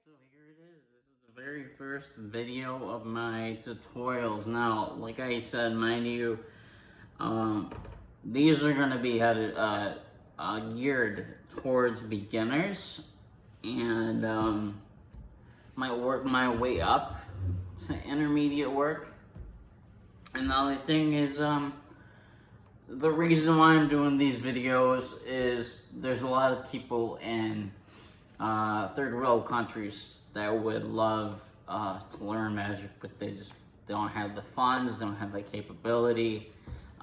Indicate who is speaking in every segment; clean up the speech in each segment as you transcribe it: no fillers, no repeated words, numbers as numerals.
Speaker 1: So here it is. This is the very first video of my tutorials. Now, like I said, mind you, um, these are going to be geared towards beginners, and might work my way up to intermediate work. And the other thing is, the reason why I'm doing these videos is there's a lot of people in third world countries that would love to learn magic, but they don't have the funds, don't have the capability.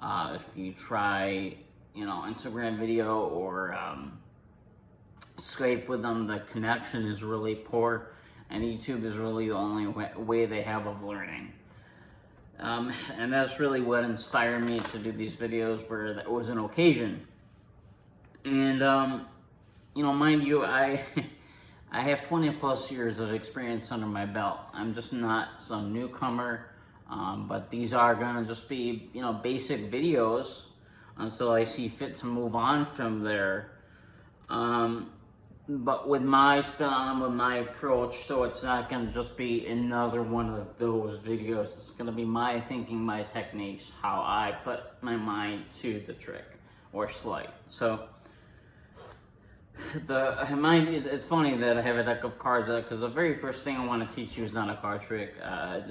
Speaker 1: If you try, Instagram video or Skype with them, the connection is really poor, and YouTube is really the only way they have of learning. And that's really what inspired me to do these videos, where that was an occasion. And, mind you, I have 20 plus years of experience under my belt. I'm just not some newcomer, but these are gonna just be, basic videos until I see fit to move on from there. But with my spin on them, with my approach, so it's not gonna just be another one of those videos. It's gonna be my thinking, my techniques, how I put my mind to the trick or sleight. So, it's funny that I have a deck of cards, because the very first thing I want to teach you is not a card trick. I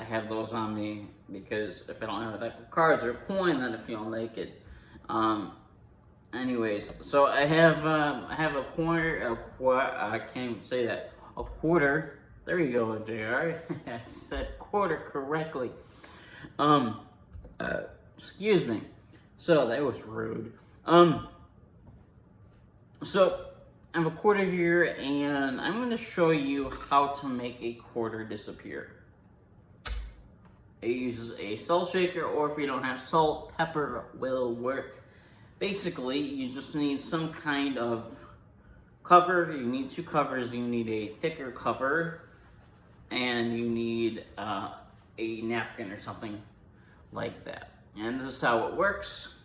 Speaker 1: have those on me because if I don't have a deck of cards or a coin, then I feel naked. Anyways, so I have a quarter. I can't even say that. A quarter. There you go, JR. I said quarter correctly. Excuse me. So that was rude. So I have a quarter here, and I'm going to show you how to make a quarter disappear. It uses a salt shaker, or if you don't have salt, pepper will work. Basically, you just need some kind of cover. You need two covers. You need a thicker cover, and you need a napkin or something like that. And this is how it works.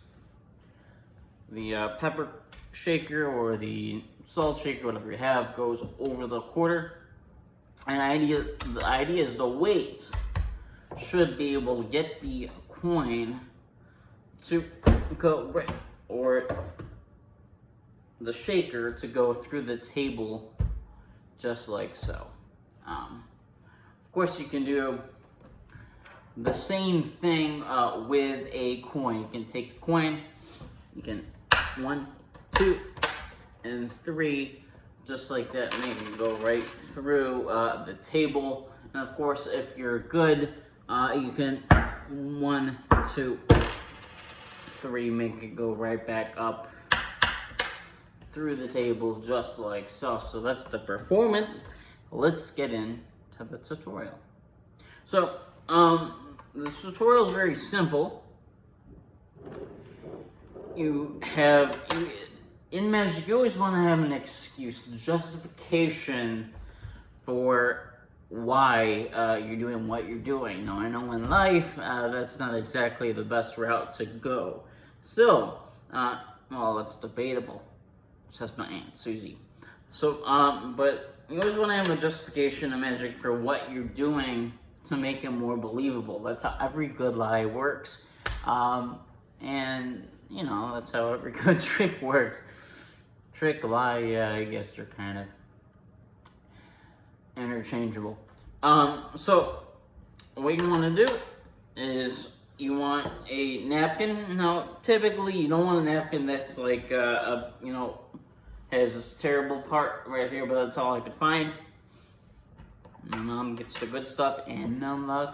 Speaker 1: The pepper shaker or the salt shaker, whatever you have, goes over the quarter. And the idea is the weight should be able to get the coin to go right, or the shaker to go through the table, just like so. Of course, you can do the same thing with a coin. You can take the coin, you can 1, 2, and 3, just like that, make it go right through the table. And of course, if you're good, you can 1, 2, 3, make it go right back up through the table, just like so. So that's the performance. Let's get into the tutorial. So the tutorial is very simple. In magic, you always want to have an excuse, justification for why you're doing what you're doing. Now, I know in life, that's not exactly the best route to go. So, well, that's debatable. That's my Aunt Susie. So, but you always want to have a justification in magic for what you're doing to make it more believable. That's how every good lie works. And, that's how every good trick works. Trick, lie, yeah, I guess they're kind of interchangeable. So what you want to do is you want a napkin. Now, typically you don't want a napkin that's like, has this terrible part right here, but that's all I could find. My mom gets the good stuff and none less.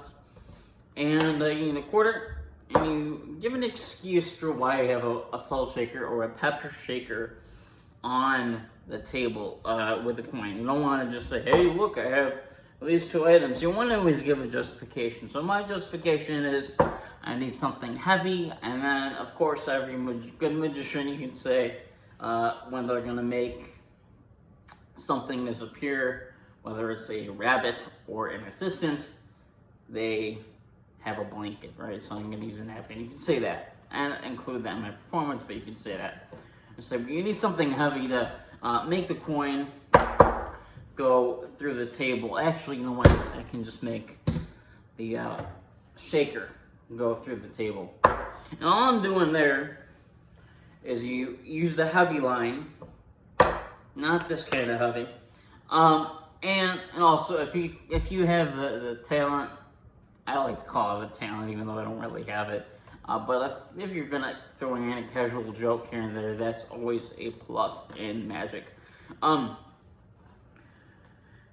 Speaker 1: And you need a quarter. And you give an excuse for why you have a salt shaker or a pepper shaker on the table with a coin. You don't want to just say, hey, look, I have these two items. You want to always give a justification. So my justification is I need something heavy. And then, of course, every good magician, you can say when they're going to make something disappear, whether it's a rabbit or an assistant, they have a blanket, right? So I'm going to use a napkin. You can say that and include that in my performance, but you can say that. So you need something heavy to make the coin go through the table. Actually, you know what? I can just make the shaker go through the table. And all I'm doing there is you use the heavy line, not this kind of heavy. And also, if you have the talent, I like to call it a talent, even though I don't really have it. But if you're gonna throw in a casual joke here and there, that's always a plus in Magic.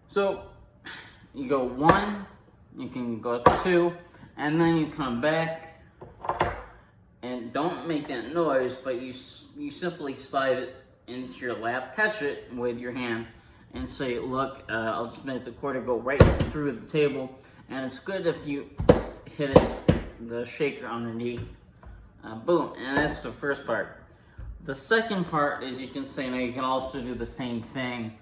Speaker 1: So you go 1, you can go 2, and then you come back, and don't make that noise, but you simply slide it into your lap, catch it with your hand, and say, look, I'll just make the quarter go right through the table, and it's good if you hit the shaker underneath. Boom, and that's the first part. The second part is you can say, now you can also do the same thing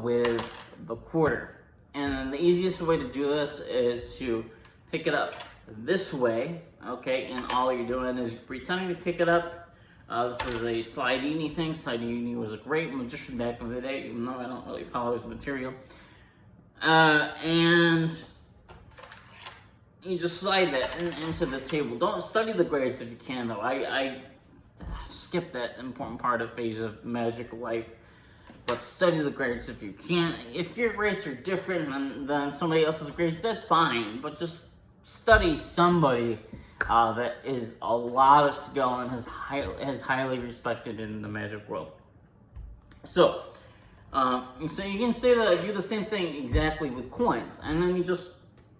Speaker 1: with the quarter. And the easiest way to do this is to pick it up this way, okay? And all you're doing is pretending to pick it up. This is a Slidini thing. Slidini was a great magician back in the day, even though I don't really follow his material. And you just slide that into the table. Don't study the grades if you can, though. I skip that important part of phase of Magic life. But study the grades if you can. If your grades are different than somebody else's grades, that's fine. But just study somebody that is a lot of skill and is highly respected in the Magic world. So you can say that, do the same thing exactly with coins, and then you just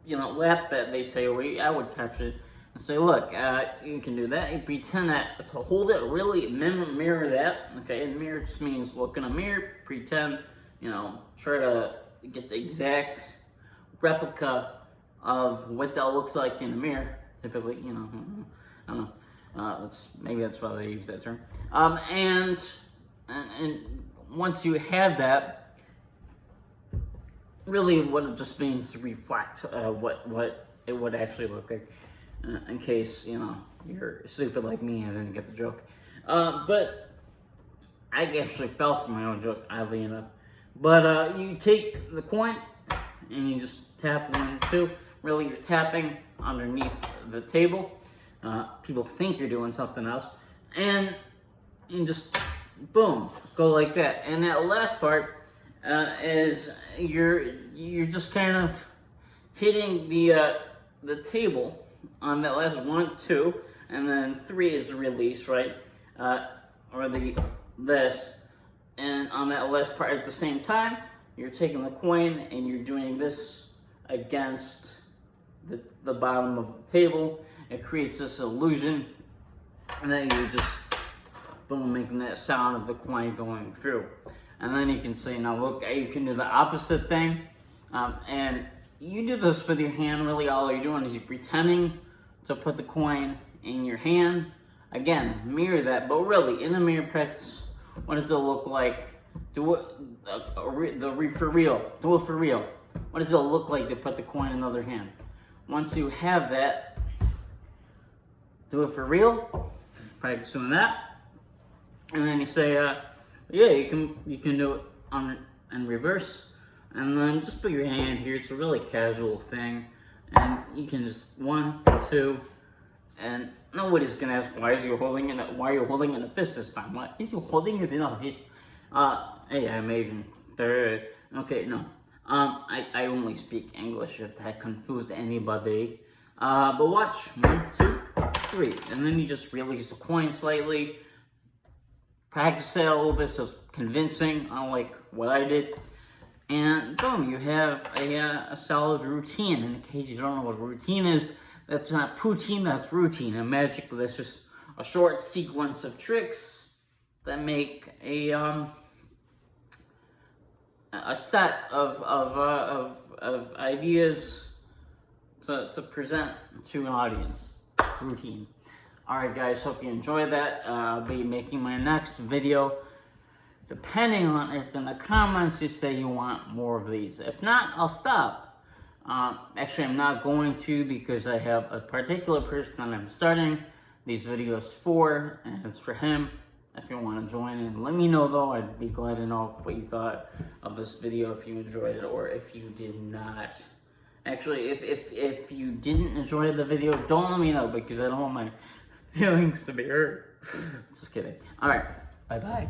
Speaker 1: lap that. They say, well, I would catch it and say, look, you can do that. You pretend that to hold it, really mirror that. Okay, and mirror just means look in a mirror, pretend, try to get the exact replica of what that looks like in the mirror. Typically, I don't know. Maybe that's why they use that term. And once you have that, really what it just means to reflect what it would actually look like. In case, you're stupid like me and didn't get the joke. But I actually fell for my own joke, oddly enough. But you take the coin and you just tap 1, 2. Really, you're tapping underneath the table. People think you're doing something else. And you just, boom, go like that. And that last part is you're just kind of hitting the table on that last 1, 2, and then 3 is the release, right? Or this, and on that last part at the same time, you're taking the coin and you're doing this against the bottom of the table. It creates this illusion, and then you're just boom, making that sound of the coin going through. And then you can say, now look, you can do the opposite thing, and you do this with your hand. Really, all you're doing is you're pretending to put the coin in your hand. Again, mirror that, but really, in the mirror practice, what does it look like? Do it for real. Do it for real. What does it look like to put the coin in the other hand? Once you have that, do it for real. Practice doing that, and then you say, yeah, you can do it in reverse. And then just put your hand here. It's a really casual thing. And you can just 1, 2, and nobody's gonna ask why are you holding it in a fist this time? Why is you holding it in a fist? Hey, I'm Asian. Okay, no. I only speak English if that confused anybody. But watch. 1, 2, 3. And then you just release the coin slightly. Practice it a little bit so it's convincing, unlike what I did. And boom, you have a solid routine. In case you don't know what routine is, that's not poutine, that's routine. In Magic, that's just a short sequence of tricks that make a set of ideas to present to an audience. Routine. Alright guys, hope you enjoyed that. I'll be making my next video depending on if in the comments you say you want more of these. If not, I'll stop. Actually, I'm not going to, because I have a particular person that I'm starting these videos for, and it's for him. if you want to join in. Let me know though. I'd be glad to know what you thought of this video, if you enjoyed it or if you did not. Actually, if you didn't enjoy the video, don't let me know, because I don't want my feelings to be hurt. Just kidding. Alright, bye-bye.